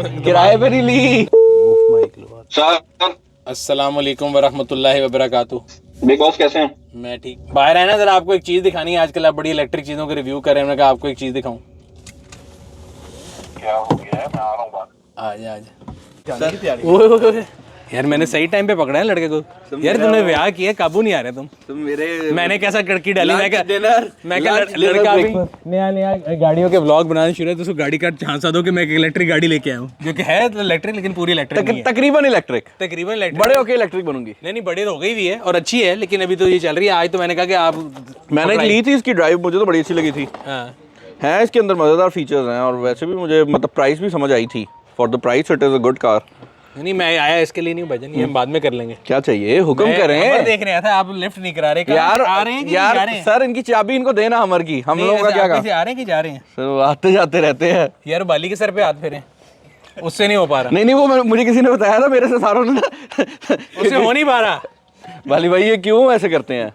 किराए पे नहीं ली। अस्सलाम वालेकुम वरहमतुल्लाहि वबरकातुहू। बिग बॉस कैसे हैं? मैं ठीक। बाहर है ना, जरा आपको एक चीज दिखानी है। आजकल आप बड़ी इलेक्ट्रिक चीजों के रिव्यू कर रहे हैं, मैंने कहा आपको एक चीज दिखाऊं। क्या हो गया है? मैं आ रहा हूँ बाहर। आजा आजा। यार मैंने सही टाइम पे पकड़ा है लड़के को। यार तुमने ब्याह किया, काबू नहीं आ रहे तुम मेरे मैंने कैसा कड़की डाली। मैं क्या lunch लड़का dinner भी नया नया गाड़ियों के व्लॉग बनाने शुरू है तो उसको गाड़ी का झांसा दो कि मैं एक इलेक्ट्रिक गाड़ी लेके आया हूँ, जो कि है तो इलेक्ट्रिक लेकिन पूरी इलेक्ट्रिक नहीं है। तकरीबन इलेक्ट्रिक, तकरीबन इलेक्ट्रिक। बड़े होके इलेक्ट्रिक बनूंगी। नहीं बड़े तो हो गई भी है और अच्छी है, लेकिन अभी तो ये चल रही है। आज तो मैंने कहा कि आप मैंने ली थी इसकी ड्राइव, मुझे तो बड़ी अच्छी लगी थी। हाँ है इसके अंदर मज़ेदार फीचर्स हैं और वैसे भी मुझे मतलब प्राइस भी समझ आई थी। For the price it is a good car. नहीं मैं आया इसके लिए नहीं भजन, ये हम बाद में कर लेंगे। क्या चाहिए हुक्म करें। देख रहा था आप लिफ्ट नहीं करा रहे यार आ रहे हैं कि यार जा रहे हैं? सर इनकी चाबी इनको देना हमर की, हम लोगों का क्या काम। आ रहे हैं कि जा रहे हैं? सर आते जाते रहते हैं यार बाली के सर पे हाथ फेरे, उससे नहीं हो पा रहा। नहीं वो मुझे किसी ने बताया था, मेरे से सारों ने उससे हो नहीं पा रहा। वाली भाई ये क्यों ऐसे करते हैं।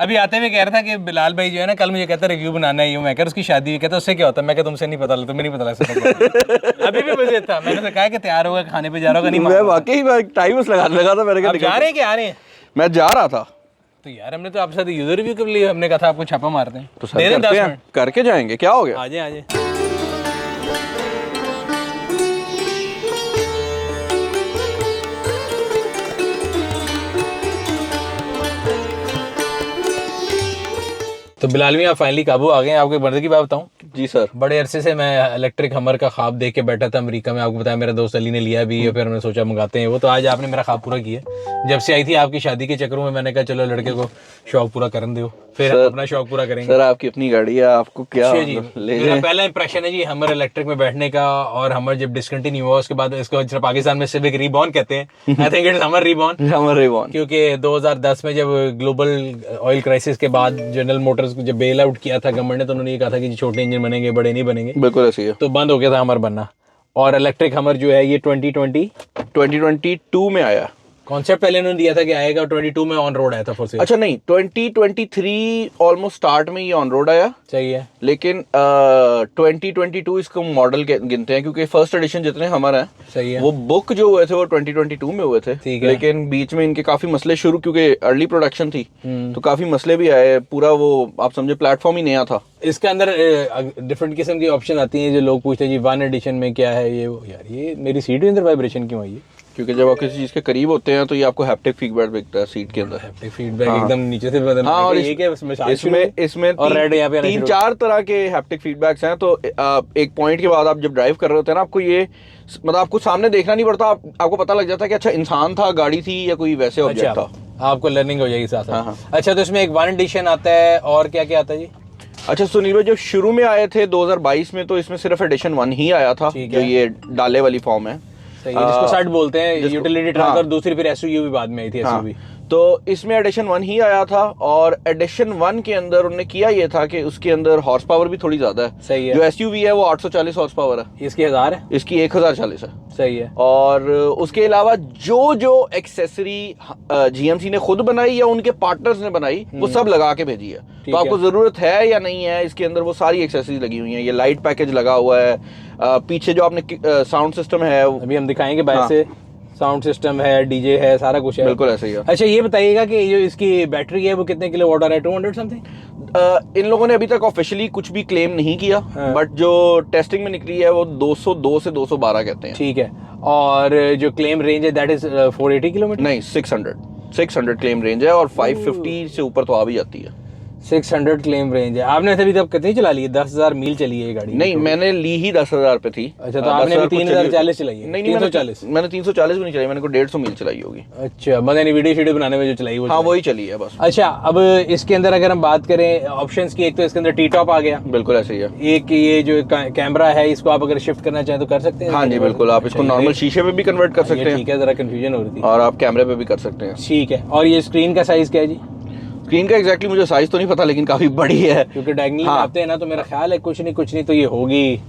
अभी आते हुए कह रहा था कि बिलाल भाई जो है ना, कल मुझे कहता रिव्यू बनाना है। मैं कह उसकी शादी हुई, कहता उससे क्या होता है? मैं तुमसे नहीं पता, तुम्हें नहीं पता लग सकता। अभी भी मुझे था, मैंने तो कहा कि तैयार होगा खाने पे जा रहा होगा। नहीं मैं वाकई टाइम लगाने लगा था। मैंने कहा जा रहे हैं कि आ रहे हैं? मैं जा रहा था। तो यार हमने तो आपके साथ यूजर रिव्यू के लिए हमने कहा था आपको छापा मारते हैं। तो सर करते हैं, करके जाएंगे, क्या हो गया। आजे आजे। तो बिलाल भी आप फाइनली काबू आ गए हैं। आपके बर्दे की बात बताऊं? जी सर। बड़े अरसे से मैं इलेक्ट्रिक हमर का ख्वाब देख के बैठा था अमेरिका में। आपको बताया मेरा दोस्त अली ने लिया भी है, फिर हमने सोचा मंगाते हैं वो। तो आज आपने मेरा ख्वाब पूरा किया। जब से आई थी आपकी शादी के चक्करों में मैंने कहा चलो लड़के को शौक पूरा करने दो, फिर हम अपना शौक पूरा करेंगे। सर आपकी अपनी गाड़ी है, आपको क्या जी मेरा पहला इंप्रेशन है जी हमर इलेक्ट्रिक में बैठने का। और हमर जब डिसकंटिन्यू हुआ उसके बाद इसको पाकिस्तान में सिविक रीबॉर्न कहते हैं। आई थिंक इट्स हमर रीबॉर्न, क्योंकि 2010 में जब ग्लोबल ऑयल क्राइसिस के बाद जनरल मोटर्स को जब बेल आउट किया था गवर्नमेंट ने, तो उन्होंने ये कहा था कि छोटे इंजन बनेंगे, बड़े नहीं बनेंगे। बिल्कुल ऐसी है। तो बंद हो गया था हमर बनना। और इलेक्ट्रिक हमर जो है ये 2022 में आया। कॉन्सेप्ट पहले उन्होंने दिया था कि आएगा, 22 में ऑन रोड आया था फॉर सेल। अच्छा नहीं, 2023 ऑलमोस्ट स्टार्ट में ये ऑन रोड आया। सही है। लेकिन 2022 इसको मॉडल गिनते हैं क्योंकि फर्स्ट एडिशन जितने हमारा है, सही है, वो बुक जो हुए थे वो 2022 में हुए थे। लेकिन बीच में इनके काफी मसले शुरू, क्योंकि अर्ली प्रोडक्शन थी तो काफी मसले भी आए। पूरा वो आप समझे प्लेटफॉर्म ही नया था। इसके अंदर डिफरेंट किस्म की ऑप्शन आती हैं जो लोग पूछते हैं जी 1 एडिशन में क्या है ये वो। यार ये मेरी सीट के अंदर वाइब्रेशन क्यों आई है? क्योंकि जब आप किसी चीज के करीब होते हैं तो ये आपको हैप्टिक फीडबैक दिखता है सीट के अंदर। हैप्टिक फीडबैक एकदम नीचे से बदलना। हाँ, और ये क्या इसमें और रेड यहाँ पे 3-4 तरह के हैप्टिक फीडबैक्स हैं। तो एक पॉइंट के बाद आप जब ड्राइव कर रहे होते हैं ना, आपको ये मतलब आपको सामने देखना नहीं पड़ता, आपको पता लग जाता है कि अच्छा इंसान था, गाड़ी थी या कोई वैसे ऑब्जेक्ट था। आपको लर्निंग हो जाएगी साथ। हाँ। अच्छा तो इसमें एक 1 एडिशन आता है और क्या क्या आता है जी? अच्छा सुनील भाई, जब शुरू में आए थे 2022 में तो इसमें सिर्फ एडिशन 1 ही आया था, जो ये डाले वाली फॉर्म है। जिसको सर्ट बोलते हैं, यूटिलिटी ट्रक। और दूसरी फिर एसयूवी भी बाद में आई थी। एसयूवी तो इसमें एडिशन 1 ही आया था। और एडिशन 1 के अंदर उन्होंने किया ये था कि उसके अंदर हॉर्स पावर भी थोड़ी ज्यादा है। सही है। जो एसयूवी है वो 840 हॉर्स पावर है, इसकी 1000 है, इसकी 1040 है। सही है। और उसके अलावा जो एक्सेसरी जीएमसी ने खुद बनाई या उनके पार्टनर्स ने बनाई वो सब लगा के भेजी है। तो आपको जरूरत है या नहीं है, इसके अंदर वो सारी एक्सेसरीज लगी हुई हैं। ये लाइट पैकेज लगा हुआ है, पीछे जो आपने साउंड सिस्टम है अभी हम दिखाएंगे बाहर से। साउंड सिस्टम है, डीजे है, सारा कुछ है। बिल्कुल ऐसे ही है। अच्छा ये बताइएगा कि जो इसकी बैटरी है वो कितने किलोवाट है? 200 समथिंग। इन लोगों ने अभी तक ऑफिशियली कुछ भी क्लेम नहीं किया। बट जो टेस्टिंग में निकली है वो 202 से 212 कहते हैं। ठीक है। और जो क्लेम रेंज है दैट इज 480 किलोमीटर? नहीं, 600 क्लेम रेंज है और 550 से ऊपर तो आ भी जाती है। 600 क्लेम रेंज है। आपने अभी तक कितनी चला ली है? 10,000 मील चली है ये गाड़ी? नहीं, मैंने ली ही 10,000 पे थी। अच्छा तो आपने भी 3040 चलाई है? नहीं, 340? मैंने 340 भी नहीं चलाई, मैंने को 150 मील चलाई होगी। अच्छा मतलब वीडियो बनाने में जो चलाई वो? हाँ वही चली है बस। अच्छा अब इसके अंदर अगर हम बात करें ऑप्शंस की, एक तो इसके अंदर टी टॉप आ गया। बिल्कुल ऐसे ही है। एक ये जो कैमरा है इसको आप अगर शिफ्ट करना चाहें तो कर सकते हैं? हाँ जी बिल्कुल, आप इसको नॉर्मल शीशे पे भी कन्वर्ट कर सकते हैं। ठीक है, जरा कंफ्यूजन हो रही थी। और आप कैमरे पे भी कर सकते हैं। ठीक है। और ये स्क्रीन का साइज क्या है जी? स्क्रीन का एग्जैक्टली मुझे साइज तो नहीं पता, लेकिन काफी बड़ी है क्योंकि डायगोनली आते हैं ना, तो मेरा ख्याल है कुछ नहीं तो ये होगी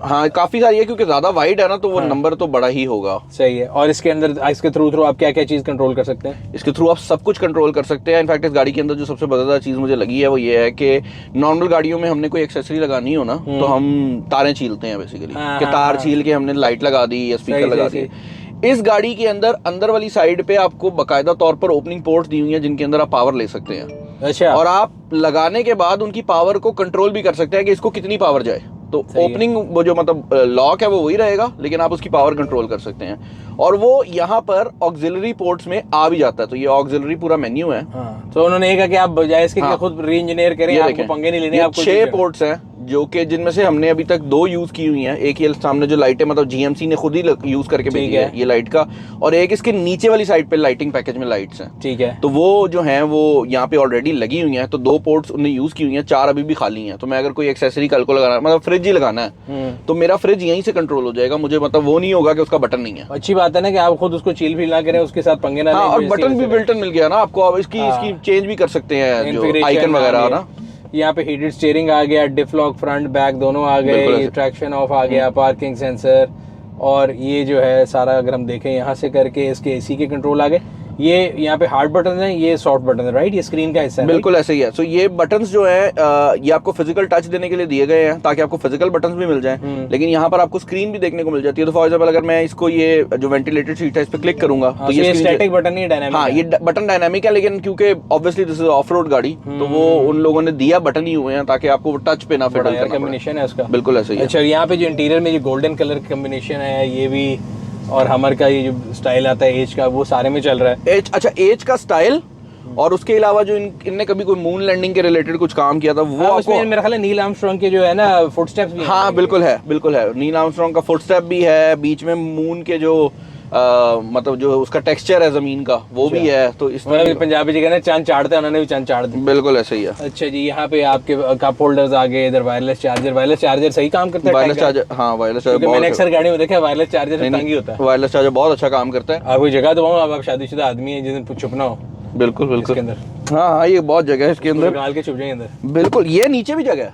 हाँ काफी सारी है, क्योंकि ज्यादा वाइड है ना तो वो नंबर तो बड़ा ही होगा। सही है। और इसके अंदर इसके थ्रू आप क्या क्या चीज कंट्रोल कर सकते हैं? इसके थ्रू आप सब कुछ कंट्रोल कर सकते हैं। इनफैक्ट इस गाड़ी के अंदर जो सबसे मजेदार चीज मुझे लगी है वो ये है कि नॉर्मल गाड़ियों में हमने कोई एक्सेसरी लगानी हो ना तो हम तारें छीलते हैं बेसिकली, कि तार छील के हमने लाइट लगा दी या स्पीकर लगा दी। इस गाड़ी के अंदर अंदर वाली साइड पे आपको बकायदा तौर पर ओपनिंग पोर्ट्स दी हुई हैं जिनके अंदर आप पावर ले सकते हैं। अच्छा। और आप लगाने के बाद उनकी पावर को कंट्रोल भी कर सकते हैं कि इसको कितनी पावर जाए। तो ओपनिंग वो जो मतलब लॉक है वो वही रहेगा, लेकिन आप उसकी पावर कंट्रोल कर सकते हैं। और वो यहाँ पर ऑक्सिलरी पोर्ट्स में आ भी जाता है। तो ये ऑक्सिलरी पूरा मेन्यू है। तो उन्होंने ये कहा कि आप बजाय इसके कि खुद री इंजीनियर करें, आपको पंगे नहीं लेने, आपको 6 पोर्ट्स हैं जो कि जिनमें से हमने अभी तक 2 यूज की हुई हैं। एक ये सामने जो लाइट है मतलब जीएमसी ने खुद ही यूज करके भेजी है ये लाइट का, और एक इसके नीचे वाली साइड पे लाइटिंग पैकेज में लाइट्स हैं। ठीक है। तो वो जो हैं वो यहाँ पे ऑलरेडी लगी हुई हैं। तो 2 पोर्ट्स उन्हें यूज की हुई हैं, 4 अभी भी खाली हैं। तो मैं अगर कोई एक्सेसरी कल को लगाना मतलब फ्रिज ही लगाना है तो मेरा फ्रिज यहीं से कंट्रोल हो जाएगा। मुझे मतलब वो नहीं होगा कि उसका बटन नहीं है। अच्छी बात है ना कि आप खुद उसको चील फील ना करें, उसके साथ पंगे ना लें। और बटन भी बिल्ट इन मिल गया ना आपको, अब इसकी चेंज भी कर सकते हैं जो आइकन वगैरह ना। यहाँ पे हीटेड स्टीयरिंग आ गया, डिफ लॉक फ्रंट बैक दोनों आ गए, ट्रैक्शन ऑफ आ गया, पार्किंग सेंसर, और ये जो है सारा अगर हम देखें यहाँ से करके इसके एसी के कंट्रोल आ गए। ये यहाँ पे हार्ड बटन है, ये सॉफ्ट बटन है, राइट? ये स्क्रीन का हिस्सा है। बिल्कुल ऐसे ही है। सो ये बटन्स जो है ये आपको फिजिकल टच देने के लिए दिए गए हैं ताकि आपको फिजिकल बटन्स भी मिल जाएं, लेकिन यहाँ पर आपको स्क्रीन भी देखने को मिल जाती है। तो फॉर एग्जांपल अगर मैं इसको ये जो वेंटिलेटेड सीट है इस पे क्लिक करूंगा तो ये स्टैटिक बटन नहीं, डायनामिक। हाँ ये बटन डायनामिक है, लेकिन क्योंकि obviously this is of road गाड़ी तो वो उन लोगों ने दिया बटन ही हुए हैं ताकि आपको टच पे ना फिडल करना। कॉम्बिनेशन है उसका। बिल्कुल ऐसे ही। अच्छा, यहाँ पे जो इंटीरियर में जो गोल्डन कलर कॉम्बिनेशन है ये भी, और हमर का ये जो स्टाइल आता है एज का, वो सारे में चल रहा है। अच्छा एज का स्टाइल, और उसके अलावा जो इनने कभी कोई मून लैंडिंग के रिलेटेड कुछ काम किया था वो आपको मेरा ख्याल है नील आर्मस्ट्रांग के जो है ना फुटस्टेप्स भी। हाँ बिल्कुल है, बिल्कुल है। नील आर्मस्ट्रांग का फुटस्टेप भी है, बीच में मून के जो मतलब जो उसका टेक्सचर है जमीन का वो भी है। तो इस तरह पंजाबी जी कहते हैं चांद चाड़ते हैं, उन्होंने भी चांद चाड़ दिया। बिल्कुल ऐसे ही है। अच्छा जी, यहाँ पे आपके कप होल्डर्स आ गए, इधर वायरलेस चार्जर सही काम करता है। वायरलेस चार्जर, हाँ वायरलेस चार्जर मैंने अक्सर गाड़ी में देखा वायरलेस चार्जर तंग ही होता है। वायरलेस चार्जर बहुत अच्छा काम करता है। आपको जगह तो आप शादीशुदा आदमी है जिसने छुपना हो। बिल्कुल बिल्कुल इसके अंदर हाँ ये बहुत जगह है इसके अंदर, निकाल के छुप जाए अंदर। बिल्कुल। ये नीचे भी जगह है,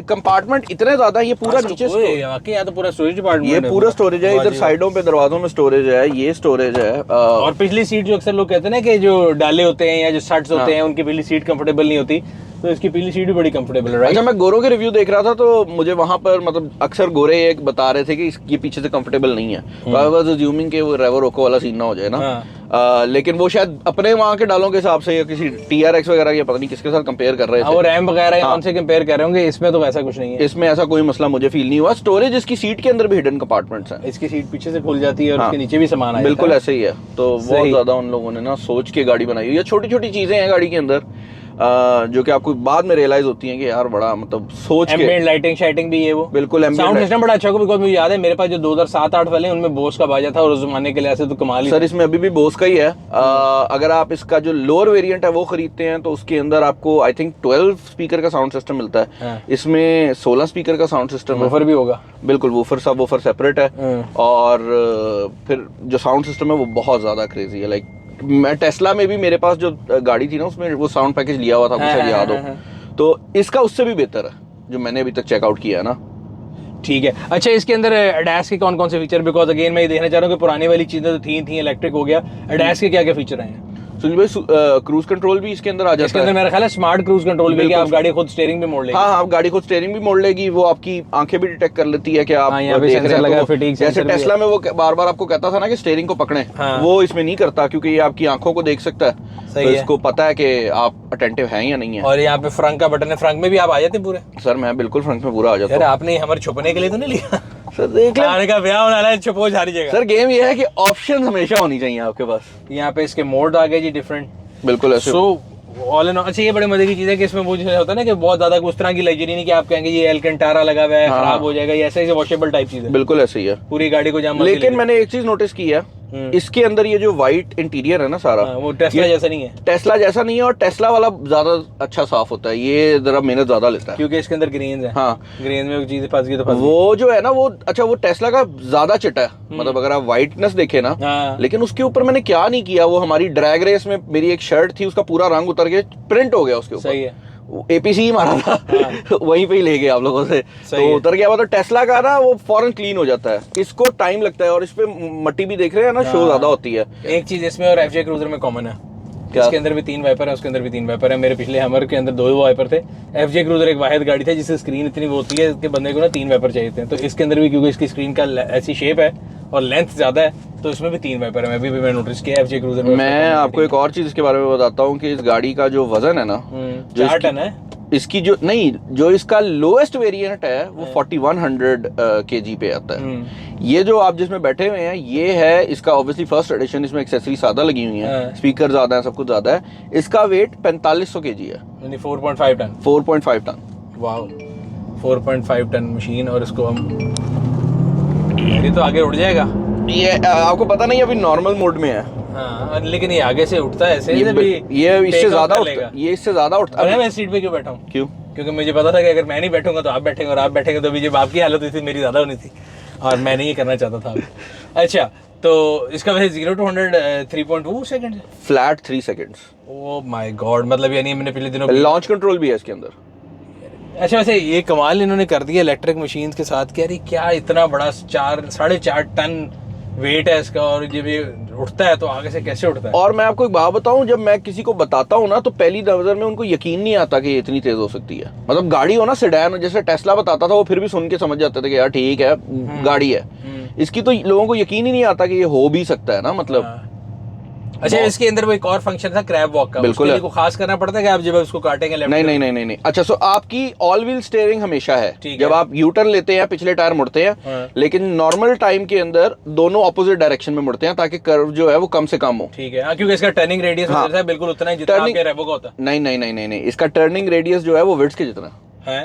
कंपार्टमेंट इतने ज्यादा है। ये पूरा नीचे यहाँ तो पूरा स्टोरेज डिपार्टमेंट, ये पूरा स्टोरेज है। इधर साइडों पे दरवाजों में स्टोरेज है, ये स्टोरेज है। और पिछली सीट जो अक्सर लोग कहते हैं ना कि जो डाले होते हैं या जो सट्स होते हैं उनकी पिछली सीट कंफर्टेबल नहीं होती, तो इसकी पीली सीट भी बड़ी कंफर्टेबल है, राइट? अच्छा, मैं गोरों के रिव्यू देख रहा था तो मुझे वहां पर मतलब अक्सर गोरे एक बता रहे थे कि ये पीछे से कंफर्टेबल नहीं है। तो आई वाज अज्यूमिंग कि वो रेवो रोको वाला सीन ना हो जाए ना। लेकिन वो शायद अपने वहां के डालों के हिसाब से या किसी TRX वगैरह या पता नहीं किसके साथ कंपेयर कर रहे थे। वो रैम वगैरह कौन से कंपेयर कर रहे होंगे, इसमें तो वैसा कुछ नहीं है। इसमें ऐसा कोई मसला मुझे फील नहीं हुआ। स्टोरेज इसकी सीट के अंदर भी हिडन कंपार्टमेंट है। इसकी सीट पीछे से खुल जाती है और उसके नीचे भी सामान आ जाता है। बिल्कुल ऐसे ही है। तो बहुत ज्यादा उन लोगों ने ना सोच के गाड़ी बनाई हुई है। छोटी छोटी चीजें हैं गाड़ी के अंदर जो कि आपको बाद में रियलाइज होती हैं कि यार बड़ा मतलब सोच के। एम्बिएंट लाइटिंग शाइटिंग भी है वो। बिल्कुल। साउंड सिस्टम बड़ा अच्छा, बिकॉज़ मुझे याद है मेरे पास जो 2007-8 वाले उनमें बोस का बाजा था और उस जमाने के लिए ऐसे तो कमाल ही। सर इसमें अभी भी बोस का ही है। अगर आप इसका जो लोअर वेरिएंट है वो खरीदते हैं तो उसके अंदर आपको आई थिंक 12 स्पीकर का साउंड सिस्टम मिलता है। इसमें 16 स्पीकर का साउंड सिस्टम है। वूफर भी होगा। बिल्कुल, वूफर सब वूफर सेपरेट है। और फिर जो साउंड सिस्टम है वो बहुत ज्यादा क्रेजी है। लाइक मैं टेस्ला में भी मेरे पास जो गाड़ी थी ना उसमें वो साउंड पैकेज लिया हुआ था, मुझे याद हो। तो इसका उससे भी बेहतर है जो मैंने अभी तक चेकआउट किया है ना। ठीक है। अच्छा, इसके अंदर एडास के कौन कौन से फीचर, बिकॉज अगेन मैं ये देखना चाह रहा हूँ कि पुरानी वाली चीजें तो थी इलेक्ट्रिक हो गया, एडास के क्या क्या फीचर हैं? सुनील भाई क्रूज कंट्रोल भी इसके अंदर आ जाता है। इसके अंदर मेरा ख्याल है स्मार्ट क्रूज कंट्रोल भी, कि आप गाड़ी खुद स्टीयरिंग भी मोड़ लेगी। हाँ, गाड़ी खुद स्टीयरिंग भी मोड़ लेगी। वो आपकी आंखें भी डिटेक्ट कर लेती है कि आप देख रहे हैं। फिटिंग जैसे टेस्ला में वो बार बार आपको कहता था ना कि स्टीयरिंग को पकड़े, वो इसमें नहीं करता क्योंकि ये आपकी आंखों को देख सकता है। तो इसको पता है कि आप अटेंटिव हैं या नहीं है। और यहाँ पे फ्रंट का बटन है, फ्रंट में भी आप आ जाते पूरे? सर मैं बिल्कुल फ्रंट में पूरा आ जाता हूँ। आपने हमारे छुपने के लिए तो नहीं लिया? सर देख आने का ब्याह होने वाला है, छुपो सारी जगह। सर गेम ये है कि ऑप्शन हमेशा होनी चाहिए आपके पास। यहाँ पे इसके मोड आ गए जी डिफरेंट। बिल्कुल ऐसे। ऑल इन ऑल अच्छा, ये बड़े मजे की चीज है कि इसमें वो जो होता है ना कि बहुत ज्यादा उस तरह की लग्जरी नहीं कि आप कहेंगे ये एल्केंटारा लगा हुआ है खराब हो जाएगा, ये ऐसे वॉशेबल टाइप चीज है। बिल्कुल ऐसे ही है, पूरी गाड़ी को जाम। लेकिन मैंने एक चीज नोटिस की है, इसके अंदर ये जो व्हाइट इंटीरियर है ना सारा, वो टेस्ला जैसा नहीं है। टेस्ला जैसा नहीं है, और टेस्ला वाला ज्यादा अच्छा साफ होता है। ये जरा मेहनत ज्यादा लेता है क्योंकि इसके अंदर ग्रेन्स है। हाँ, ग्रेन में चीजें फंस गई तो फंस गई। वो जो है ना वो अच्छा वो टेस्ला का ज्यादा चिटा है। मतलब अगर आप व्हाइटनेस देखे ना, लेकिन उसके ऊपर मैंने क्या नहीं किया, वो हमारी ड्रैग रेस में मेरी एक शर्ट थी उसका पूरा रंग उतर के प्रिंट हो गया उसके ऊपर। सही है। APC ही मारा था वहीं पे ही ले गए आप लोगों से। सही तो है। उतर गया। मतलब टेस्ला का ना वो फौरन क्लीन हो जाता है, इसको टाइम लगता है। और इस पे मट्टी भी देख रहे हैं ना, शो ज्यादा होती है। एक चीज इसमें और FJ क्रूजर में कॉमन है, क्या? इसके अंदर भी 3 वाइपर है, उसके अंदर भी 3 वाइपर है। मेरे पिछले हमर के अंदर 2 वाइपर थे। FJ क्रूजर एक वाहिद गाड़ी थी जिसकी स्क्रीन इतनी वो होती है कि बंदे को ना 3 वाइपर चाहिए थे। तो इसके अंदर भी क्योंकि इसकी स्क्रीन का ऐसी शेप है और लेंथ ज्यादा है तो इसमें भी 3 वाइपर है। मैं भी नोटिस किया FJ क्रूजर में। मैं आपको एक और चीज इसके बारे में बताता हूँ कि इस गाड़ी का जो वजन है ना, 4 टन है। इसकी जो नहीं, जो इसका लोएस्ट वेरिएंट है वो 4100 kg पे आता है। ये जो आप जिसमें बैठे हुए हैं ये है इसका ऑब्वियसली फर्स्ट एडिशन, इसमें एक्सेसरी ज्यादा लगी हुई है, स्पीकर ज्यादा है, सब कुछ ज्यादा है। इसका वेट 4500 kg है, यानी 4.5 ton. 4.5 ton. Wow, 4.5 ton machine. और इसको हम ये तो आगे उड़ जाएगा। ये आपको पता नहीं अभी नॉर्मल मोड में है। हाँ, लेकिन ये आगे से उठता है ऐसे ये इससे ज्यादा कर उठता लेगा। है, ये इससे ज्यादा उठता पता है है। मैं सीट पे क्यों बैठा हूँ? क्यों? क्योंकि मुझे पता था कि अगर मैं नहीं बैठूंगा तो आप बैठेंगे, और आप बैठेंगे तो अभी जब आपकी हालत हुई थी मेरी ज्यादा होनी थी, और मैं नहीं ये करना चाहता था। अच्छा, तो इसका वैसे 0 to 100 3.2 second, flat 3 seconds. Oh my God, मतलब यानी मैंने पिछले दिनों लॉन्च कंट्रोल भी है इसके अंदर। अच्छा, वैसे ये कमाल इन्होंने कर दिया इलेक्ट्रिक मशीन के साथ। कह रही क्या इतना बड़ा 4.5 टन वेट है इसका, और जब ये उठता है तो आगे से कैसे उठता है। और मैं आपको एक बात बताऊं, जब मैं किसी को बताता हूं ना तो पहली नजर में उनको यकीन नहीं आता कि ये इतनी तेज हो सकती है। मतलब गाड़ी हो ना सेडान, जैसे टेस्ला बताता था वो फिर भी सुन के समझ जाते थे कि यार ठीक है गाड़ी है। इसकी तो लोगों को यकीन ही नहीं आता कि ये हो भी सकता है ना, मतलब। अच्छा, इसके अंदर वो एक और फंक्शन था क्रैब वॉक का, बिल्कुल उसके है। लिए को खास करना पड़ता है कि आप जब उसको काटेंगे लेफ्ट नहीं नहीं नहीं नहीं नहीं। अच्छा, सो आपकी ऑल व्हील स्टीयरिंग हमेशा है। ठीक जब है। आप यू टर्न लेते हैं पिछले टायर मुड़ते हैं, हाँ। लेकिन नॉर्मल टाइम के अंदर दोनों ऑपोजिट डायरेक्शन में मुड़ते हैं ताकि कर्व जो है वो कम से कम हो। ठीक है। हाँ, क्योंकि इसका टर्निंग रेडियस हाँ। है बिल्कुल उतना ही जितना Turning- आपके रेबो का होता नहीं नहीं नहीं नहीं नहीं, इसका टर्निंग रेडियस जो है वो विड्थ के जितना है।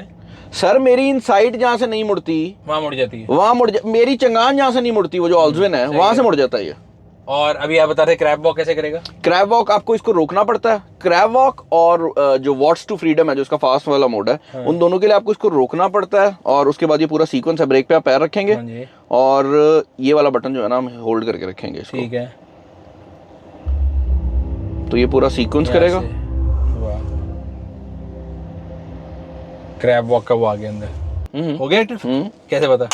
सर। मेरी इन साइड जहाँ से नहीं मुड़ती वहां मुड़ जाती है। वहां मेरी चंगान जहाँ से नहीं मुड़ती, वो जो ऑल्सविन है वहां से मुड़ जाता है ये। और अभी आप बता रहे क्रैब वॉक कैसे करेगा? क्रैब वॉक आपको इसको रोकना पड़ता है। क्रैब वॉक और जो वॉट्स टू फ्रीडम है जो इसका फास्ट वाला मोड है, हाँ। उन दोनों के लिए आपको इसको रोकना पड़ता है। और उसके बाद ये पूरा सीक्वेंस है, ब्रेक पे आप पैर रखेंगे हाँ जी। और ये वाला बटन जो है ना हम होल्ड करके रखेंगे इसको, ठीक है। तो ये पूरा सीक्वेंस करेगा। क्रैब वॉक का वो आ गया अंदर, हो गया एक्टिव? कैसे पता?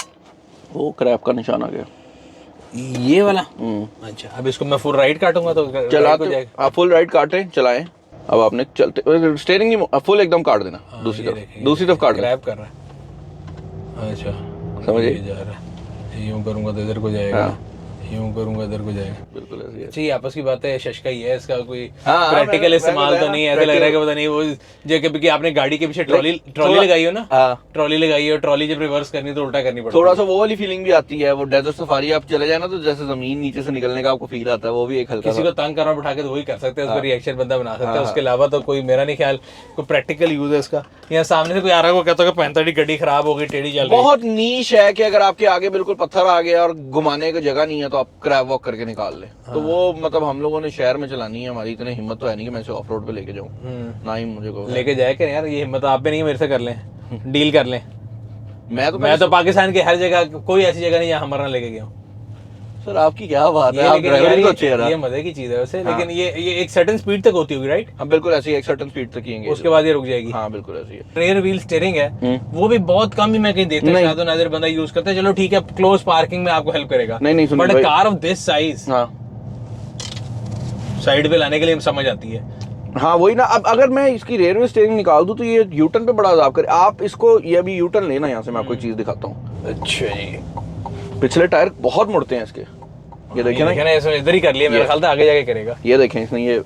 वो क्रैब का निशान आ गया। ये वाला। अच्छा, अब इसको मैं फुल राइट काटूंगा तो चलाते आप फुल राइट काटें, चलाएं। अब आपने चलते स्टीयरिंग ही फुल एकदम काट देना, दूसरी तरफ काट देना। क्रैब कर रहा है। अच्छा, समझिए। ये जा रहा है, यूं करूंगा तो इधर को जाएगा, यूं करूंगा इधर को जाएगा। बिल्कुल ऐसे ही है। अच्छा, ये आपस की बात है, शशका ही है, इसका कोई हाँ, प्रैक्टिकल मैंने इस्तेमाल तो नहीं है। ऐसा लग रहा है कि पता नहीं वो जो कि आपने गाड़ी के पीछे ट्रॉली लगाई हो ना, हाँ। ट्रॉली लगाई है और ट्रॉली जब रिवर्स करनी तो उल्टा करनी पड़ती थोड़ा सा वो वाली फीलिंग भी आती है। वो डेजर्ट सफारी आप चले जाए ना तो जैसे जमीन नीचे से निकलने का आपको फील आता है, वो भी एक हल्का किसी सा। को तंग करना बिठा के तो वही कर सकते हैं, उसका रिएक्शन बंदा बना सकता है। उसके अलावा तो कोई मेरा नहीं ख्याल कोई प्रैक्टिकल यूज है इसका। यहाँ सामने से कोई आ रहा है वो कहता है 45 गड्डी खराब हो गई, टेढ़ी चल रही है। बहुत नीश है कि अगर आपके आगे बिल्कुल पत्थर आ गया और घुमाने की जगह नहीं है तो आप क्रैब वॉक करके निकाल ले। तो वो मतलब हम लोगों ने शहर में चलानी है, हमारी इतनी हिम्मत तो है नहीं कि मैं इसे ऑफ रोड पे लेके जाऊँ, ना ही मुझे को लेके जाए कि यार, ये हिम्मत आप पे नहीं है, मेरे से कर लें, डील कर लें। मैं तो पाकिस्तान की हर जगह, कोई ऐसी जगह नहीं जहाँ हमारा लेके गया हूँ। सर आपकी क्या बात है, आप लेकिन ड्राइवर यार भी तो अच्छे हैं ये ना। मजे की चीज है वैसे। लेकिन ये एक सर्टेन स्पीड तक होती होगी, राइट? हम बिल्कुल ऐसी एक सर्टेन स्पीड तक किएंगे, उसके बाद ये रुक जाएगी। हाँ बिल्कुल ऐसी है। रेयर व्हील स्टीयरिंग है, वो भी बहुत कम ही मैं कहीं देखता हूँ, शायद नादिर बंदा यूज करता है। चलो ठीक है, क्लोज पार्किंग में आपको हेल्प करेगा। नहीं सुनिए बट भाई। कार ऑफ दिस साइज हाँ साइड पे लाने के लिए समझ आती है। हाँ वही ना। अब अगर मैं इसकी रेलवे स्टीयरिंग निकाल दूं तो ये यूटर्न पे बड़ा अजाब करे। आप इसको ये अभी यूटर्न लेना, यहाँ से मैं आपको एक चीज दिखाता हूँ। अच्छा जी, पिछले टायर बहुत मुड़ते हैं इसके, ये देखिए ना। इसने इधर ही कर लिया, मेरा ख्याल था आगे जाके करेगा। ये देखें इसने ये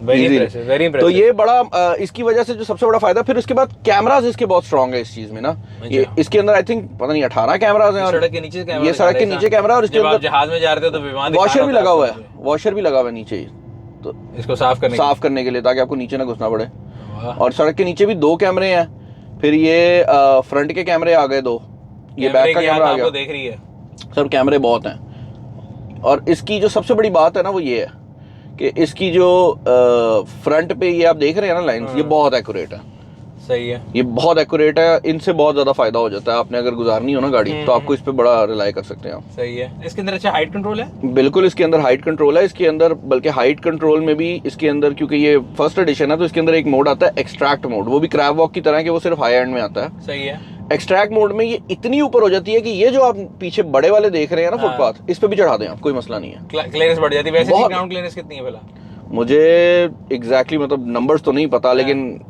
वेरी easily। इंप्रेसिव, वेरी तो ये बड़ा इसकी वजह से जो सबसे बड़ा फायदा, फिर उसके बाद कैमरास इसके बहुत स्ट्रांग है इस चीज में ना। ये इसके अंदर आई थिंक पता नहीं 18 कैमरास हैं, और सड़क के नीचे कैमरा, ये सड़क के नीचे कैमरा, और इसके जब आप अंदर जहाज में जा रहे थे तो विमान वॉशर भी लगा हुआ है, वॉशर भी लगा हुआ है नीचे ही, तो इसको साफ करने के लिए, ताकि आपको नीचे ना घुसना पड़े। वाह। और सड़क के नीचे भी 2 कैमरे हैं। फिर ये फ्रंट के कैमरे आ गए 2, ये बैक का कैमरा आ गया। देख रही है, सब कैमरे बहुत हैं। और इसकी जो सबसे बड़ी बात है ना वो ये है कि इसकी जो फ्रंट पे ये आप देख रहे हैं ना लाइंस, ये बहुत एक्यूरेट है। सही है। ये बहुत एक्यूरेट है, इनसे बहुत ज्यादा फायदा हो जाता है। आपने अगर गुजारनी हो ना गाड़ी तो आपको इस पे बड़ा रिलाई कर सकते हैं आप। सही है। इसके अंदर अच्छा हाइट कंट्रोल है? बिल्कुल, इसके अंदर हाइट कंट्रोल है। इसके अंदर बल्कि हाइट कंट्रोल में भी इसके अंदर, क्योंकि ये फर्स्ट एडिशन है तो इसके अंदर एक मोड आता है एक्सट्रैक्ट मोड, वो भी क्रैब वॉक की तरह के, वो सिर्फ हाई एंड में आता है। सही है। एक्सट्रैक्ट मोड में ये इतनी ऊपर हो जाती है कि ये जो आप पीछे बड़े वाले देख रहे हैं ना फुटपाथ, इस पे भी चढ़ा दें आप, कोई मसला नहीं है। क्लियरेंस बढ़ जाती है। वैसे बहुत। ग्राउंड क्लियरेंस कितनी है भला? मुझे एग्जैक्टली मतलब नंबर्स तो नहीं पता, लेकिन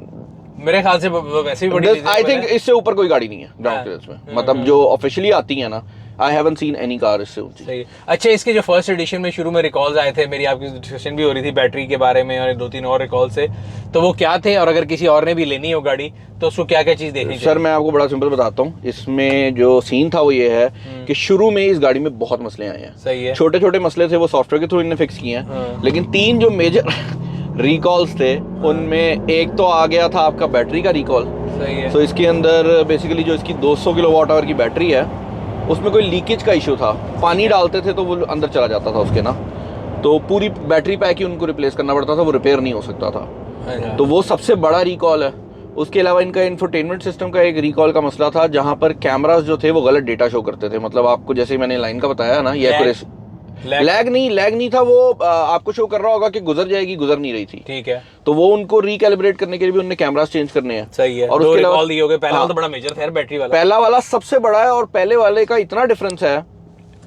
मेरे ख्याल से वैसे भी बड़ी आई थिंक इससे ऊपर कोई गाड़ी नहीं है ग्राउंड क्लियरेंस में, मतलब जो ऑफिशियली आती है ना, I haven't seen any car इससे ऊंची। सही है। अच्छा, इसके जो फर्स्ट एडिशन में शुरू में रिकॉल्स आए थे, मेरी आपकी डिस्कशन भी हो रही थी बैटरी के बारे में और 2-3 और रिकॉल से, तो वो क्या थे, और अगर किसी और ने भी लेनी हो गाड़ी तो उसको क्या क्या चीज देखनी चाहिए? सर मैं आपको बड़ा सिंपल बताता हूँ। इसमें जो सीन था वो ये है कि शुरू में इस गाड़ी में बहुत मसले आए हैं। सही है। छोटे छोटे मसले थे, वो सॉफ्टवेयर के थ्रू इन्होंने फिक्स किए हैं, लेकिन 3 जो मेजर रिकॉल्स थे उनमें एक तो आ गया था आपका बैटरी का रिकॉल। सही है। तो इसके अंदर बेसिकली जो इसकी 200 किलोवाट आवर की बैटरी है उसमें कोई लीकेज का इशू था, पानी डालते थे तो वो अंदर चला जाता था उसके ना, तो पूरी बैटरी पैक ही उनको रिप्लेस करना पड़ता था, वो रिपेयर नहीं हो सकता था। तो वो सबसे बड़ा रिकॉल है। उसके अलावा इनका इंफोटेनमेंट सिस्टम का एक रिकॉल का मसला था, जहां पर कैमरास जो थे वो गलत डेटा शो करते थे। मतलब आपको जैसे मैंने लाइन का बताया ना, ये लैग नहीं था, वो आपको शो कर रहा होगा कि गुजर जाएगी, गुजर नहीं रही थी। ठीक है। तो वो उनको रिकैलिब्रेट करने के लिए भी उनने कैमरास चेंज करने हैं। सही है। और दो उसके अलावा रिकॉल दिए होंगे। पहला वाला तो बड़ा मेजर था यार, बैटरी वाला। पहला वाला सबसे बड़ा है, और पहले वाले का इतना डिफरेंस है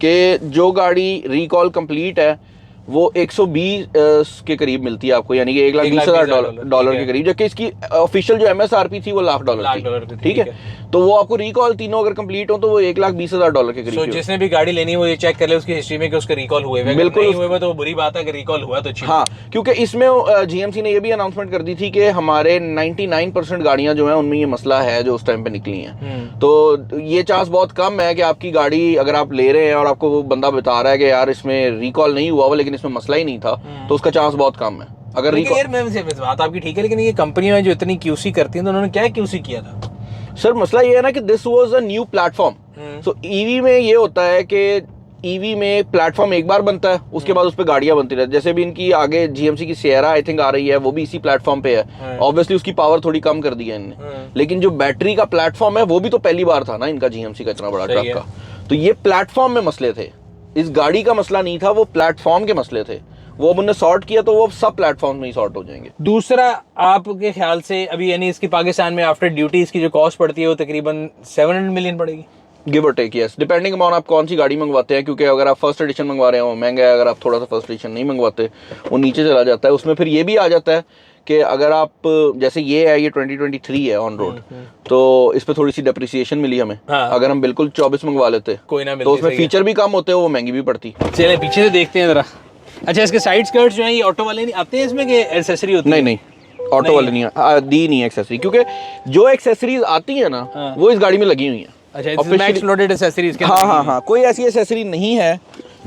कि जो गाड़ी रिकॉल कंप्लीट है वो 120 के करीब मिलती है आपको, यानी कि 1,20,000 डॉलर के करीब, जबकि इसकी ऑफिशियल जो MSRP थी वो $1,00,000 थी। ठीक है, तो वो आपको रिकॉल तीनों अगर कंप्लीट हो तो वो $1,20,000 के करीब। जिसने भी गाड़ी लेनी है वो ये चेक कर ले उसकी हिस्ट्री में कि उसके रिकॉल हुए हुए, बिल्कुल नहीं हुए तो बुरी बात है, अगर रिकॉल हुआ तो अच्छी। हाँ, क्योंकि इसमें GMC ने ये भी अनाउंसमेंट कर दी थी कि हमारे 99% गाड़ियां जो है उनमें ये मसला है जो उस टाइम पे निकली हैं। तो ये चांस बहुत कम है कि आपकी गाड़ी अगर आप ले रहे हैं और आपको वो बंदा बता रहा है कि यार इसमें रिकॉल नहीं हुआ लेकिन इसमें मसला ही नहीं था, तो उसका चांस बहुत कम है। अगर यार मैं बात आपकी ठीक है, लेकिन ये कंपनियां जो इतनी QC करती हैं तो उन्होंने क्या QC किया था? सर मसला ये है ना कि this was a new platform. So EV में ये होता है कि ईवी में प्लेटफॉर्म एक बार बनता है, उसके बाद उस पर गाड़ियां बनती रहती है। जैसे भी इनकी आगे GMC की सिएरा आई थिंक आ रही है, वो भी इसी प्लेटफॉर्म पे है। ऑब्वियसली उसकी पावर थोड़ी कम कर दी है इनने, लेकिन जो बैटरी का प्लेटफॉर्म है वो भी तो पहली बार था ना इनका, GMC का इतना बड़ा ट्रक का। तो ये प्लेटफॉर्म में मसले थे, इस गाड़ी का मसला नहीं था, वो प्लेटफॉर्म के मसले थे। वो अब उन्होंने सॉर्ट किया तो वो सब प्लेटफॉर्म में ही सॉर्ट हो जाएंगे। दूसरा, आपके ख्याल से अभी यानी इसकी पाकिस्तान में आफ्टर ड्यूटी इसकी जो कॉस्ट पड़ती है वो तकरीबन 700 मिलियन पड़ेगी, गिव और टेक, यस, डिपेंडिंग अपॉन आप कौन सी गाड़ी मंगवाते हैं। क्योंकि अगर आप फर्स्ट एडिशन मंगवा रहे हो महंगा है, अगर आप थोड़ा सा फर्स्ट एडिशन नहीं मंगवाते वो नीचे चला जाता है। उसमें फिर ये भी आ जाता है कि अगर आप, जैसे ये है, ये 2023 है ऑन रोड, तो इस पे थोड़ी सी डेप्रिसिएशन मिली हमें। हाँ। अगर हम बिल्कुल 24 मंगवा लेते कोई ना तो उसमें फीचर भी कम होते हैं, वो महंगी भी पड़ती। चलिए पीछे से देखते हैं जरा। अच्छा, इसके साइड स्कर्ट्स जो हैं ये ऑटो वाले नहीं आते हैं इसमें, कि एक्सेसरी होती है? नहीं, ऑटो वाले नहीं दी नहीं एक्सेसरी, क्योंकि जो एक्सेसरीज आती है ना वो इस गाड़ी में लगी हुई है। अच्छा, मैक्स लोडेड एक्सेसरीज के? हाँ, कोई ऐसी एक्सेसरी नहीं है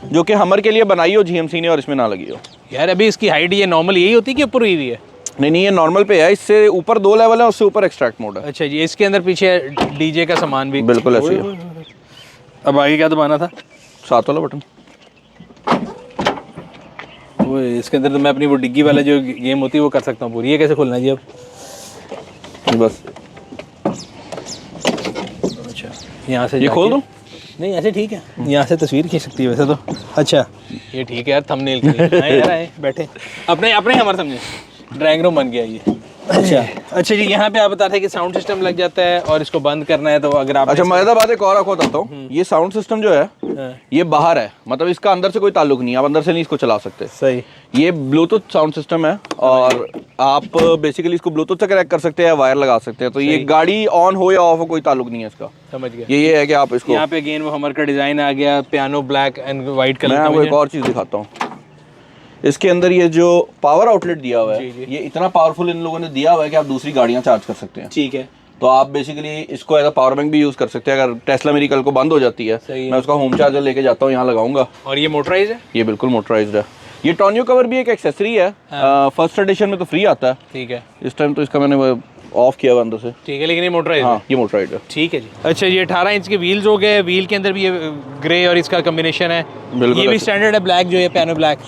जो कि हमर के लिए बनाई हो GMC ने और इसमें ना लगी हो। यार अभी इसकी हाइट ये नॉर्मल यही होती है कि ऊपर हुई है? नहीं, ये नॉर्मल पे है, इससे ऊपर 2 लेवल है, उससे ऊपर एक्सट्रैक्ट मोड है। अच्छा जी, इसके अंदर पीछे DJ का सामान भी बिल्कुल ऐसे ही है। अब आगे क्या दबाना था? 7 वाला बटन। वो इसके अंदर तो मैं अपनी वो डिग्गी वाला जो गेम होती है वो कर सकता हूँ पूरी। ये कैसे खोलना है जी अब? बस अच्छा, यहाँ से ये खोल दूँ? नहीं, ऐसे ठीक है, यहाँ से तस्वीर खींच सकती है वैसे तो। अच्छा, ये ठीक है यार, थंबनेल के लिए आए यार, आए बैठे अपने हमारे समझे ड्राइंग रूम बन गया ये। अच्छा जी, यहाँ पे आप बता रहे हैं कि साउंड सिस्टम लग जाता है और इसको बंद करना है तो अगर आप, अच्छा मजेदार बात एक और आपको बताता हूँ, ये साउंड सिस्टम जो है ये बाहर है, मतलब इसका अंदर से कोई ताल्लुक नहीं है, आप अंदर से नहीं इसको चला सकते। सही। ये ब्लूटूथ साउंड सिस्टम है और आप बेसिकली इसको ब्लूटूथ से कनेक्ट कर सकते हैं, वायर लगा सकते हैं। तो ये गाड़ी ऑन हो या ऑफ हो कोई ताल्लुक नहीं है इसका। समझ गया। ये है कि आप इसको, यहाँ पे अगेन वो हमर का डिजाइन आ गया, piano black and white colour. मैं आपको एक और चीज दिखाता हूँ, इसके अंदर ये जो पावर आउटलेट दिया हुआ है ये इतना पावरफुल इन लोगों ने दिया हुआ है कि आप दूसरी गाड़ियां चार्ज कर सकते हैं। ठीक है, तो आप बेसिकली इसको एज अ पावर बैंक भी यूज कर सकते हैं। अगर टेस्ला मेरी कल को बंद हो जाती है, मैं उसका होम चार्जर लेके जाता हूँ, यहाँ लगाऊंगा। और ये मोटराइज है? ये बिल्कुल मोटराइज्ड है। ये टॉन्यू कवर भी एक एक्सेसरी है, फर्स्ट एडिशन में तो फ्री आता है। ठीक है, इस टाइम तो इसका मैंने ऑफ किया हुआ अंदर से। ठीक है, लेकिन ये मोटराइज है? ये मोटराइज है। ठीक है जी। अच्छा, ये 18 इंच के व्हील्स हो गए, व्हील के अंदर भी ये ग्रे और इसका कॉम्बिनेशन है। ये भी स्टैंडर्ड है ब्लैक, जो है पियानो ब्लैक।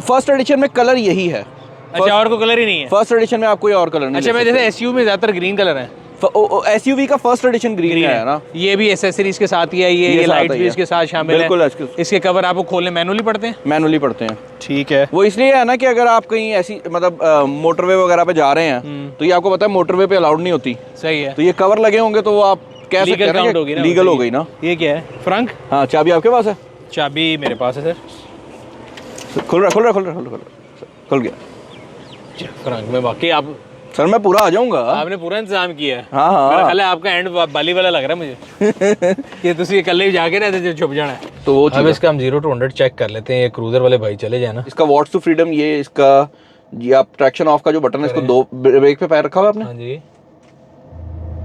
फर्स्ट एडिशन में कलर यही है। अच्छा, और कोई कलर ही नहीं है? फर्स्ट एडिशन में आप कोई और कलर नहीं। अच्छा, मैं जैसे SUV में ज्यादातर ग्रीन कलर है। एसयूवी का फर्स्ट एडिशन ग्रीन है ना। ये भी एसेसरीज के साथ ही है, ये लाइट भी इसके साथ शामिल है। बिल्कुल। इसके कवर आपको खोलने मैनुअली पड़ते हैं? मैनुअली पड़ते हैं। ठीक है। वो इसलिए है ना कि अगर आप कहीं ऐसी मतलब मोटरवे वगैरह पे जा रहे हैं तो ये आपको पता है मोटरवे पे अलाउड नहीं होती। सही है। तो ये कवर लगे होंगे तो वो आप कह सकते हैं ना लीगल हो गई ना। ये क्या है? फ्रंक? हाँ, चाबी आपके पास है? चाबी मेरे पास है सर। खुल गया फ्रंक में। बाकी आप सर मैं पूरा आ जाऊंगा। आपने पूरा इंतजाम किया है। हाँ। मेरा ख्याल है आपका एंड बाली वाला लग रहा है मुझे कि तुसी कल ही जाके रहते जो छुप जाना है। तो वो अब इसका हम 0 to 100 चेक कर लेते हैं। ये क्रूजर वाले भाई चले जाए ना। इसका वॉट्स टू फ्रीडम, ये इसका ये आप ट्रैक्शन ऑफ का जो बटन है इसको 2 ब्रेक पे पैर रखा हुआ आपने। हाँ जी,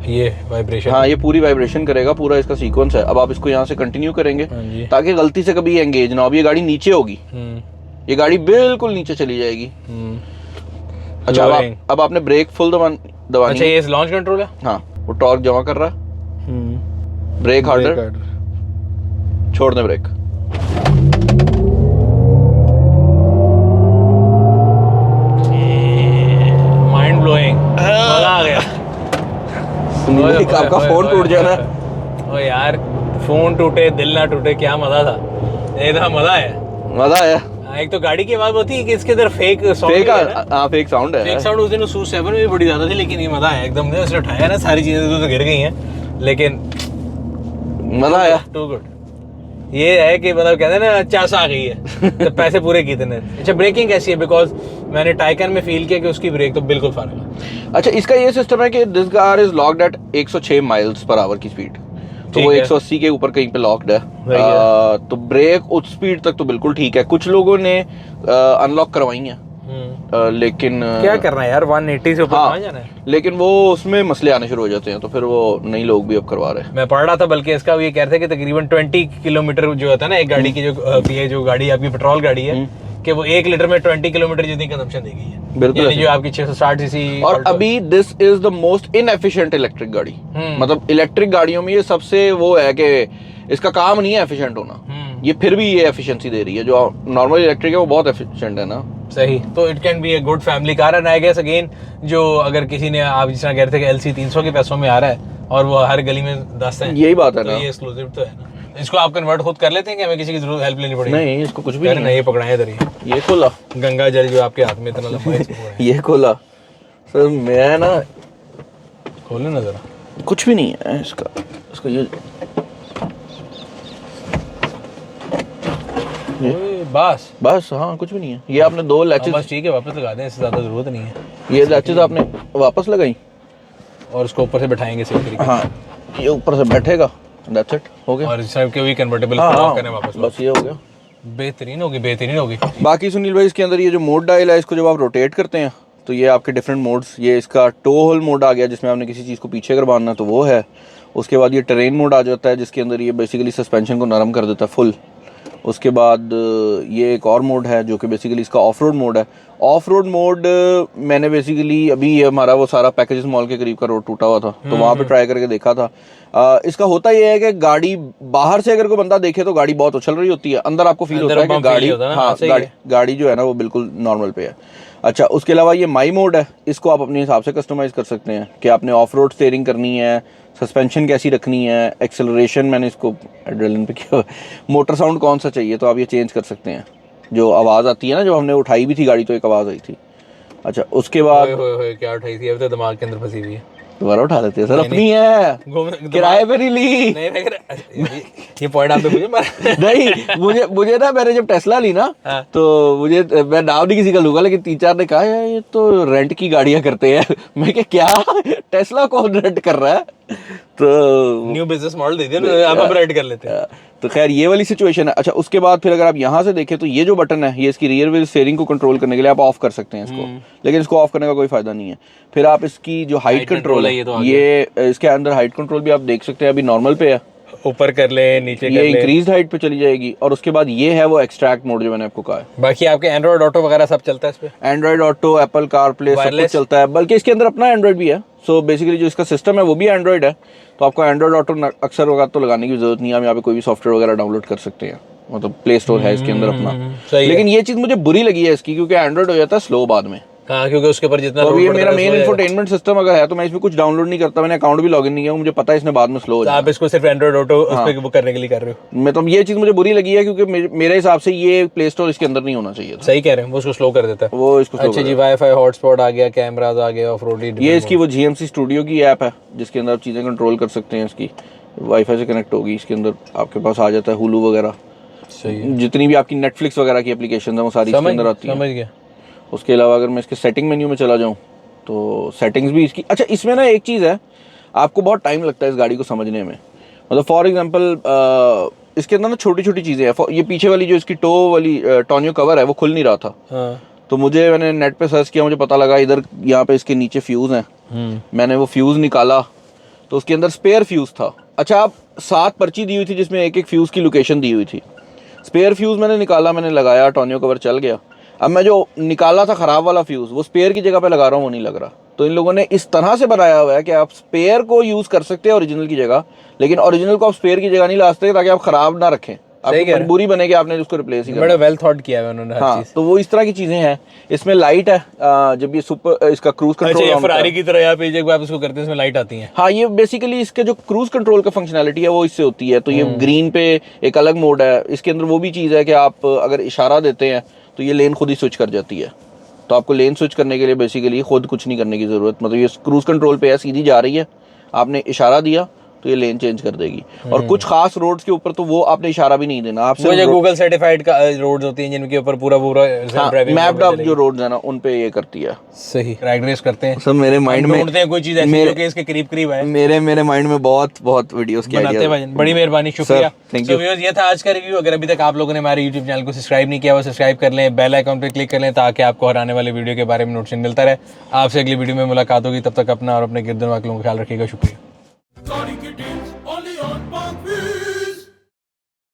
ये वाइब्रेशन। हाँ, ये पूरी वाइब्रेशन करेगा, पूरा इसका सीक्वेंस है। अब आप इसको यहाँ से कंटिन्यू करेंगे ताकि गलती से कभी एंगेज ना हो। अब ये गाड़ी नीचे होगी, ये गाड़ी बिल्कुल नीचे चली जाएगी। अच्छा, अब आपने ब्रेक फुल दबानी। अच्छा, ये लॉन्च कंट्रोल है। हाँ, वो टॉर्क जमा कर रहा है। ब्रेक हार्डर, छोड़ दे ब्रेक। माइंड ब्लोइंग, मजा आ गया। आपका फोन टूट जाना। ओ यार, फोन टूटे दिल ना टूटे, क्या मजा था। ये था मजा है। मजा आया। एक तो गाड़ी की आवाज होती है कि इसके अंदर फेक साउंड है। हाँ, फेक साउंड है। फेक साउंड उस दिन सू 7 में भी बड़ी ज्यादा थी, लेकिन ये मजा है एकदम। उसने उठाया ना, सारी चीजें तो गिर गई हैं, लेकिन मजा आया। Too good. ये है कि मतलब कहते हैं ना, चास आ गई है तो पैसे पूरे किए थे। अच्छा, ब्रेकिंग कैसी है? बिकॉज मैंने टाइकन में फील किया कि उसकी ब्रेक तो बिल्कुल फर्क है। अच्छा, इसका ये सिस्टम है कि this car is locked at 106 miles per hour की स्पीड, तो वो 180 के ऊपर कहीं पे लॉक्ड है। तो ब्रेक उस स्पीड तक तो बिल्कुल ठीक है। कुछ लोगों ने अनलॉक करवाई है, लेकिन क्या करना है यार, 180 से ऊपर कहाँ जाना है। लेकिन वो उसमें मसले आने शुरू हो जाते हैं, तो फिर वो नई लोग भी अब करवा रहे हैं। मैं पढ़ रहा था, बल्कि इसका ये कहते हैं कि तकरीबन 20 किलोमीटर जो होता है ना एक गाड़ी की, जो गाड़ी आपकी पेट्रोल गाड़ी है, कि वो 1 लीटर में 20 किलोमीटर जितनी कंजम्पशन देगी है। बिल्कुल, जो आपकी 660 सीसी। और अभी this is the most inefficient electric गाड़ी। मतलब इलेक्ट्रिक गाड़ियों में ये सबसे वो है कि इसका काम नहीं है एफिशिएंट होना, ये फिर भी ये एफिशिएंसी दे रही है। जो नॉर्मल इलेक्ट्रिक है वो बहुत एफिशिएंट है ना। सही। तो it can be a good family car. And I guess again, जो अगर किसी ने, आप जिस तरह कह रहे थे कि LC 300 के पैसों में आ रहा है और वो हर गली में 10 है, यही बात है तो ना। ये एक्सक्लूसिव तो है ना। इसको आप कन्वर्ट खुद कर लेते हैं कि हमें किसी की जरूरत हेल्प लेनी पड़ेगी? नहीं, इसको कुछ भी नहीं। ये पकड़ाए इधर ही, ये खोला गंगा जल जो आपके हाथ में इतना लंबा है, ये खोला सर। मैं ना, खोले ना जरा। कुछ भी नहीं है इसका ये बस हाँ, कुछ भी नहीं है। ये आपने 2 लैचेस, बस ठीक है, वापस लगा दें, इससे ज्यादा जरूरत नहीं है। ये लैचेस आपने वापस लगाई और उसको ऊपर से बैठाएंगे सही तरीके से। हाँ, ये ऊपर से बैठेगा, दैट्स इट, हो गया। और इस टाइप के भी कन्वर्टेबल करने वापस, बस ये हो गया। बेहतरीन होगी। बाकी सुनील भाई, इसके अंदर ये जो मोड डायल है, इसको जब आप रोटेट करते हैं तो ये आपके डिफरेंट मोड्स, ये इसका टो होल मोड आ गया जिसमें आपने किसी चीज़ को पीछे करवाना है तो वो है। उसके बाद ये टेरेन मोड आ जाता है जिसके अंदर ये बेसिकली सस्पेंशन को नरम कर देता है फुल। उसके बाद ये एक और मोड है जो कि बेसिकली इसका ऑफ रोड मोड है। ऑफ रोड मोड मैंने बेसिकली अभी ये हमारा वो सारा पैकेजेस मॉल के करीब का रोड टूटा हुआ था तो वहाँ पे ट्राई करके देखा था। इसका होता ये है कि गाड़ी बाहर से अगर कोई बंदा देखे तो गाड़ी बहुत उछल रही होती है, अंदर आपको फील होता है कि गाड़ी, हाँ, गाड़ी जो है ना वो बिल्कुल नॉर्मल पे है। अच्छा, उसके अलावा ये माई मोड है, इसको आप अपने हिसाब से कस्टमाइज़ कर सकते हैं कि आपने ऑफ रोड स्टीयरिंग करनी है, सस्पेंशन कैसी रखनी है, एक्सेलरेशन मैंने इसको एड्रेनलिन पे किया, मोटर साउंड कौन सा चाहिए तो आप ये चेंज कर सकते हैं। जो आवाज़ आती है ना, जब हमने उठाई भी थी गाड़ी तो एक आवाज़ आई थी। अच्छा, उसके बाद क्या उठाई थी? अब तो दिमाग के अंदर फंसी हुई है। दोबारा उठा लेते हैं सर, अपनी है, किराए पे नहीं ली। नहीं, ये पॉइंट आप पे नहीं, मुझे ना, मैंने जब टेस्ला ली ना तो मैं नाम नहीं किसी का लूंगा, लेकिन 3-4 ने कहा यार ये तो रेंट की गाड़ियां करते हैं। मैं क्या टेस्ला कौन रेंट कर रहा है? तो न्यू बिजनेस मॉडल दे दिया ना, आप रेंट कर लेते हैं। तो खैर ये वाली सिचुएशन है। अच्छा, उसके बाद फिर अगर आप यहाँ से देखें तो ये जो बटन है ये इसकी रियर व्हील स्टीयरिंग को कंट्रोल करने के लिए आप ऑफ कर सकते हैं इसको, लेकिन इसको ऑफ करने का कोई फायदा नहीं है। फिर आप इसकी जो हाइट कंट्रोल है, ये इसके अंदर हाइट कंट्रोल भी आप देख सकते हैं, अभी नॉर्मल पे है, ऊपर कर ले, नीचे कर ले, ये इंक्रीज हाइट पे चली जाएगी। और उसके बाद ये है वो एक्सट्रैक्ट मोड जो मैंने आपको कहा है। बाकी आपके एंड्रॉइड ऑटो वगैरह सब चलता है इस पे? एंड्रॉइड ऑटो, एप्पल कारप्ले सब कुछ चलता है, बल्कि इसके अंदर अपना एंड्रॉइड भी है। सो बेसिकली जो इसका सिस्टम है वो भी एंड्रॉइड है, तो आपको एंड्रॉइड ऑटो अक्सर वगैरह तो लगाने की जरूरत नहीं है। आप यहाँ पे कोई भी सॉफ्टवेयर वगैरह डाउनलोड कर सकते हैं, मतलब प्ले स्टोर है इसके अंदर अपना। लेकिन ये चीज़ मुझे बुरी लगी है इसकी, क्योंकि एंड्रॉइड हो जाता है स्लो बाद में, हाँ, क्योंकि उसके ऊपर जितना तो load ये बढ़ता मेरा है, मेन slow हो जाएगा। इंफोटेनमेंट सिस्टम अगर है तो मैं इसमें कुछ डाउनलोड नहीं करता, मैंने अकाउंट भी लॉगिन नहीं किया, मुझे पता है इसने बाद में स्लो हो तो जाए। आप इसको सिर्फ एंड्रॉइड ऑटो उस पे बुक करने के लिए कर रहे हो? मैं तो ये चीज़ मुझे बुरी लगी है क्योंकि मेरे हिसाब से ये प्ले स्टोर इसके अंदर नहीं होना चाहिए था, सही कह रहे हैं, वो उसको स्लो कर देता है। वो इसको slow अच्छा कर जी, वाईफाई हॉटस्पॉट आ गया, कैमराज आ गए, ऑफ रोडी। ये इसकी वो GMC स्टूडियो की ऐप है जिसके अंदर आप चीज़ें कंट्रोल कर सकते हैं, इसकी वाईफाई से कनेक्ट होगी, इसके अंदर आपके पास आ जाता है हुलू वगैरह, सही है, जितनी भी आपकी नेटफ्लिक्स वगैरह की एप्लीकेशन है वो सारी इसके अंदर आती हैं। समझ गया। उसके अलावा अगर मैं इसके सेटिंग मेन्यू में चला जाऊँ तो सेटिंग्स भी इसकी, अच्छा इसमें ना एक चीज़ है, आपको बहुत टाइम लगता है इस गाड़ी को समझने में। मतलब फॉर एग्जांपल इसके अंदर ना छोटी छोटी चीज़ें हैं, ये पीछे वाली जो इसकी टो वाली टॉनियो कवर है वो खुल नहीं रहा था, हाँ। तो मैंने नेट पे सर्च किया, मुझे पता लगा इधर यहाँ पे इसके नीचे फ्यूज़ हैं, मैंने वो फ्यूज़ निकाला तो उसके अंदर स्पेयर फ्यूज़ था। अच्छा, आप 7 पर्ची दी हुई थी जिसमें एक एक फ्यूज़ की लोकेशन दी हुई थी, स्पेयर फ्यूज़ मैंने निकाला, मैंने लगाया, टॉनियो कवर चल गया। अब मैं जो निकाला था ख़राब वाला फ्यूज़ वो स्पेयर की जगह पे लगा रहा हूँ, वो नहीं लग रहा। तो इन लोगों ने इस तरह से बनाया हुआ है कि आप स्पेयर को यूज़ कर सकते हैं ओरिजिनल की जगह, लेकिन ओरिजिनल को आप स्पेयर की जगह नहीं ला सकते ताकि आप ख़राब ना रखें, आपकी मजबूरी बने कि आपने उसको रिप्लेस ही करना। बड़ा वेल थॉट किया है उन्होंने हर हाँ, चीज। तो वो इस तरह की चीज़ें हैं। इसमें लाइट है, जब ये सुपर इसका क्रूज अच्छा, कंट्रोल ये ऑन होता फरारी है। की तरह यहाँ पे जब आप इसको करते हैं इसमें लाइट आती है। हाँ, ये बेसिकली इसके जो क्रूज कंट्रोल का फंक्शनैलिटी है वो इससे होती है। तो ये ग्रीन पे एक अलग मोड है, इसके अंदर वो भी चीज़ है कि आप अगर इशारा देते हैं तो ये लेन खुद ही स्विच कर जाती है। तो आपको लेन स्विच करने के लिए बेसिकली खुद कुछ नहीं करने की ज़रूरत, मतलब ये क्रूज कंट्रोल पे है, सीधी जा रही है, आपने इशारा दिया तो ये लेन चेंज कर देगी। और कुछ खास रोड्स के ऊपर तो वो आपने इशारा भी नहीं देना, आप वो जो गूगल सर्टिफाइड का रोड्स होती हैं जिनके ऊपर पूरा मैप्ड अप जो रोड्स है ना उन पे ये करती है। सही ड्रैग रेस करते हैं सब मेरे माइंड में ढूंढते हैं कोई चीज ऐसी जो कि इसके करीब करीब है। मेरे माइंड में बहुत वीडियोस के बनाते हैं भाईजान, बड़ी मेहरबानी, शुक्रिया। थैंक So viewers, ये था आज का रिव्यू। अगर अभी तक आप लोगों ने हमारे यूट्यूब चैनल को सब्सक्राइब नहीं किया वो सब्सक्राइब कर लें, बेल आइकन पे क्लिक कर लें ताकि आपको हर आने वाले वीडियो के बारे में नोटिफिकेशन मिलता रहे। आपसे अगली वीडियो में मुलाकात होगी, तब तक अपना और अपने गिरदन वालों का ख्याल रखिएगा। शुक्रिया।